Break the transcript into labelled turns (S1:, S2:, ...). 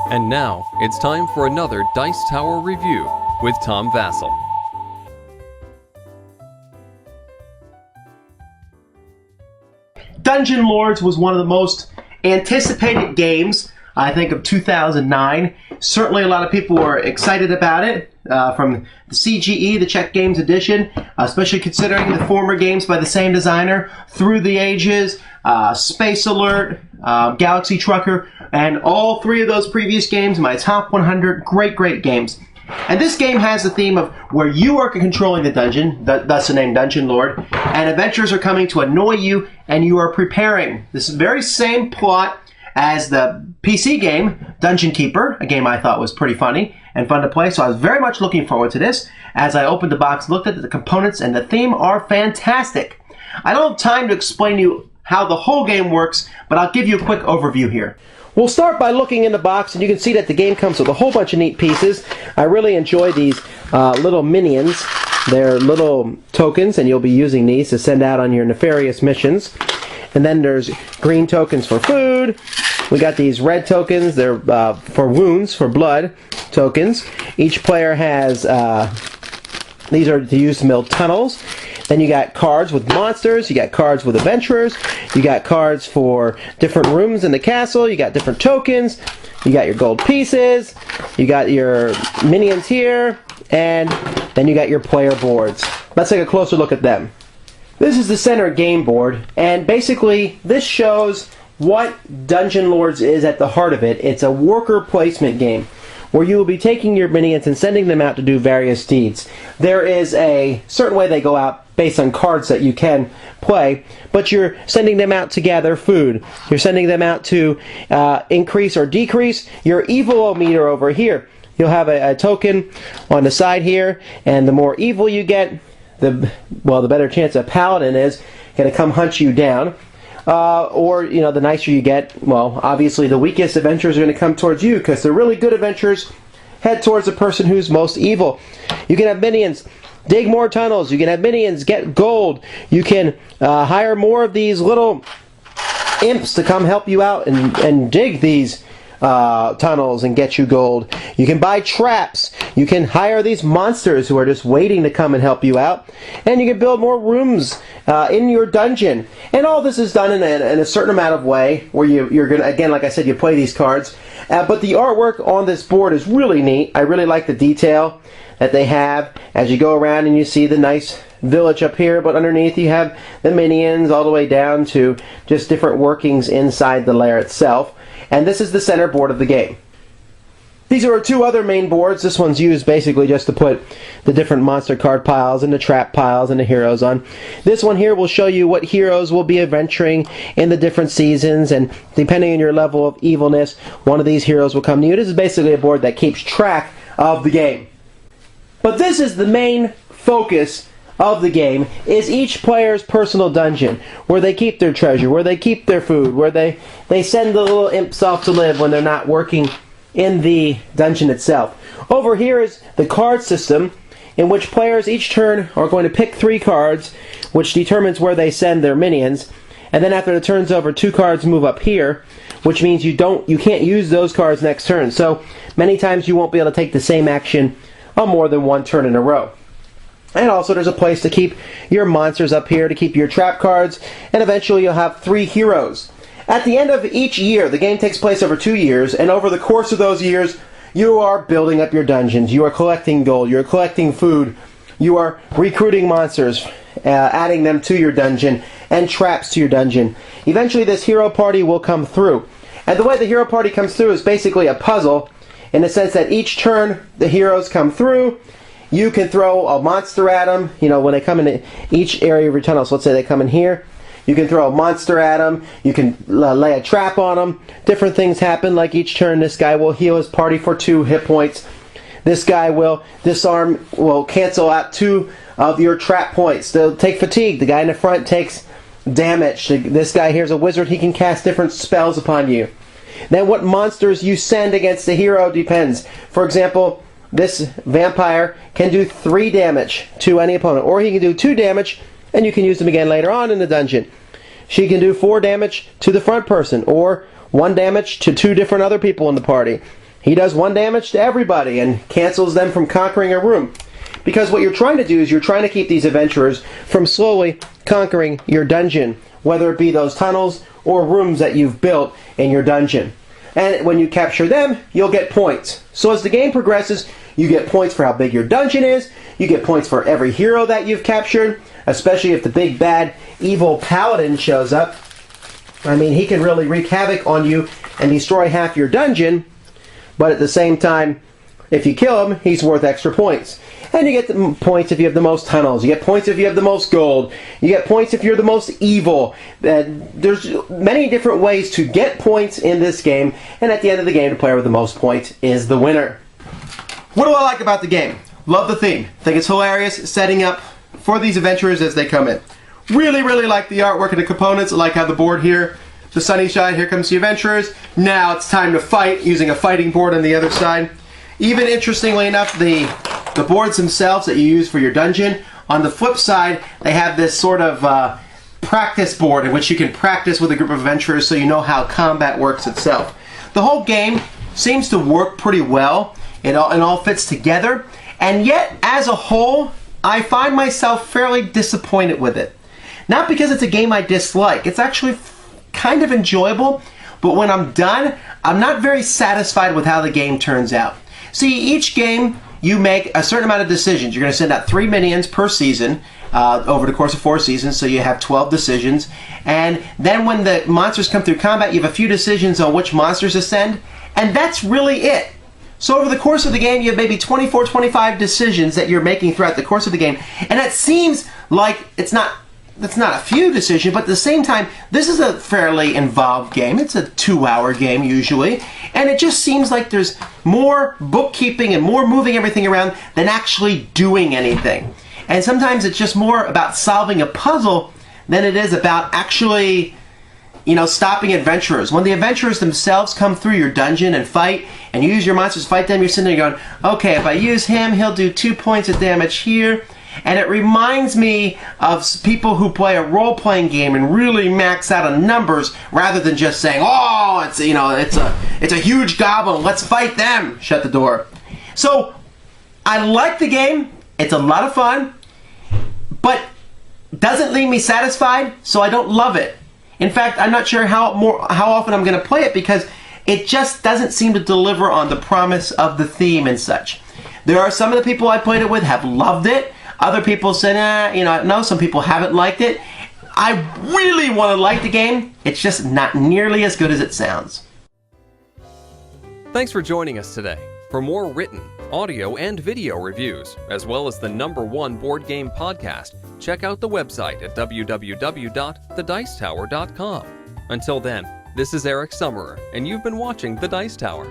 S1: And now, it's time for another Dice Tower review with Tom Vasel.
S2: Dungeon Lords was one of the most anticipated games, I think, of 2009. Certainly a lot of people were excited about it, from the CGE, the Czech Games edition, especially considering the former games by the same designer, Through the Ages, Space Alert, Galaxy Trucker, and all three of those previous games, my top 100 great games. And this game has the theme of where you are controlling the dungeon, thus the name Dungeon Lord, and adventurers are coming to annoy you, and you are preparing. This very same plot as the PC game, Dungeon Keeper, a game I thought was pretty funny and fun to play, so I was very much looking forward to this. As I opened the box, looked at the components, and the theme are fantastic. I don't have time to explain to you how the whole game works, but I'll give you a quick overview here. We'll start by looking in the box, and you can see that the game comes with a whole bunch of neat pieces. I really enjoy these little minions. They're little tokens, and you'll be using these to send out on your nefarious missions. And then there's green tokens for food. We got these red tokens. They're for wounds, for blood tokens. Each player has, these are to use to build tunnels. Then you got cards with monsters, you got cards with adventurers, you got cards for different rooms in the castle, you got different tokens, you got your gold pieces, you got your minions here, and then you got your player boards. Let's take a closer look at them. This is the center game board, and basically this shows what Dungeon Lords is at the heart of it. It's a worker placement game, where you will be taking your minions and sending them out to do various deeds. There is a certain way they go out based on cards that you can play, but you're sending them out to gather food. You're sending them out to increase or decrease your evil meter over here. You'll have a token on the side here, and the more evil you get, the better chance a paladin is going to come hunt you down. Or, the nicer you get, obviously the weakest adventurers are going to come towards you, because the really good adventurers head towards the person who's most evil. You can have minions dig more tunnels. You can have minions get gold. You can hire more of these little imps to come help you out and dig these tunnels and get you gold. You can buy traps. You can hire these monsters who are just waiting to come and help you out. And you can build more rooms in your dungeon. And all this is done in a certain amount of way, where you're going to, again, like I said, you play these cards. But the artwork on this board is really neat. I really like the detail that they have as you go around, and you see the nice village up here, but underneath you have the minions all the way down to just different workings inside the lair itself. And this is the center board of the game. These are our two other main boards. This one's used basically just to put the different monster card piles and the trap piles and the heroes on. This one here will show you what heroes will be adventuring in the different seasons, and depending on your level of evilness, one of these heroes will come to you. This is basically a board that keeps track of the game. But this is the main focus of the game, is each player's personal dungeon, where they keep their treasure, where they keep their food, where they send the little imps off to live when they're not working in the dungeon itself. Over here is the card system, in which players each turn are going to pick 3 cards, which determines where they send their minions. And then after the turn's over, 2 cards move up here, which means you can't use those cards next turn. So many times you won't be able to take the same action on more than one turn in a row. And also there's a place to keep your monsters up here, to keep your trap cards, and eventually you'll have 3 heroes. At the end of each year, the game takes place over 2 years, and over the course of those years, you are building up your dungeons, you are collecting gold, you are collecting food, you are recruiting monsters, adding them to your dungeon, and traps to your dungeon. Eventually this hero party will come through. And the way the hero party comes through is basically a puzzle, in the sense that each turn the heroes come through. You can throw a monster at them, when they come into each area of your tunnel. So let's say they come in here. You can throw a monster at them. You can lay a trap on them. Different things happen, like each turn this guy will heal his party for 2 hit points. This guy will cancel out 2 of your trap points. They'll take fatigue. The guy in the front takes damage. This guy here's a wizard. He can cast different spells upon you. Then what monsters you send against the hero depends. For example, this vampire can do 3 damage to any opponent, or he can do 2 damage, and you can use them again later on in the dungeon. She can do 4 damage to the front person, or 1 damage to 2 different other people in the party. he does 1 damage to everybody and cancels them from conquering a room. Because what you're trying to do is you're trying to keep these adventurers from slowly conquering your dungeon, whether it be those tunnels or rooms that you've built in your dungeon. And when you capture them, you'll get points. So as the game progresses, you get points for how big your dungeon is, you get points for every hero that you've captured, especially if the big bad evil paladin shows up. I mean, he can really wreak havoc on you and destroy half your dungeon, but at the same time, if you kill him, he's worth extra points. And you get the points if you have the most tunnels. You get points if you have the most gold. You get points if you're the most evil. There's many different ways to get points in this game. And at the end of the game, the player with the most points is the winner. What do I like about the game? Love the theme. Think it's hilarious, setting up for these adventurers as they come in. Really, really like the artwork and the components. I like how the board here, the sunny side, here comes the adventurers. Now it's time to fight using a fighting board on the other side. Even interestingly enough, the boards themselves that you use for your dungeon, on the flip side, they have this sort of practice board in which you can practice with a group of adventurers so you know how combat works itself. The whole game seems to work pretty well. It all fits together. And yet, as a whole, I find myself fairly disappointed with it. Not because it's a game I dislike. It's actually kind of enjoyable. But when I'm done, I'm not very satisfied with how the game turns out. See, each game, you make a certain amount of decisions. You're going to send out 3 minions per season over the course of 4 seasons, so you have 12 decisions. And then when the monsters come through combat, you have a few decisions on which monsters to send, and that's really it. So over the course of the game, you have maybe 24, 25 decisions that you're making throughout the course of the game, and it seems like it's not a few decisions, but at the same time, this is a fairly involved game. It's a 2-hour game usually, and it just seems like there's more bookkeeping and more moving everything around than actually doing anything. And sometimes it's just more about solving a puzzle than it is about actually, stopping adventurers. When the adventurers themselves come through your dungeon and fight, and you use your monsters to fight them, you're sitting there going, okay, if I use him, he'll do 2 points of damage here. And it reminds me of people who play a role-playing game and really max out on numbers rather than just saying, oh, it's a huge goblin, let's fight them. Shut the door. So I like the game. It's a lot of fun, but doesn't leave me satisfied, so I don't love it. In fact, I'm not sure how often I'm going to play it because it just doesn't seem to deliver on the promise of the theme and such. There are some of the people I played it with have loved it. Other people said, no, some people haven't liked it. I really want to like the game. It's just not nearly as good as it sounds.
S1: Thanks for joining us today. For more written, audio, and video reviews, as well as the #1 board game podcast, check out the website at www.thedicetower.com. Until then, this is Eric Summerer, and you've been watching The Dice Tower.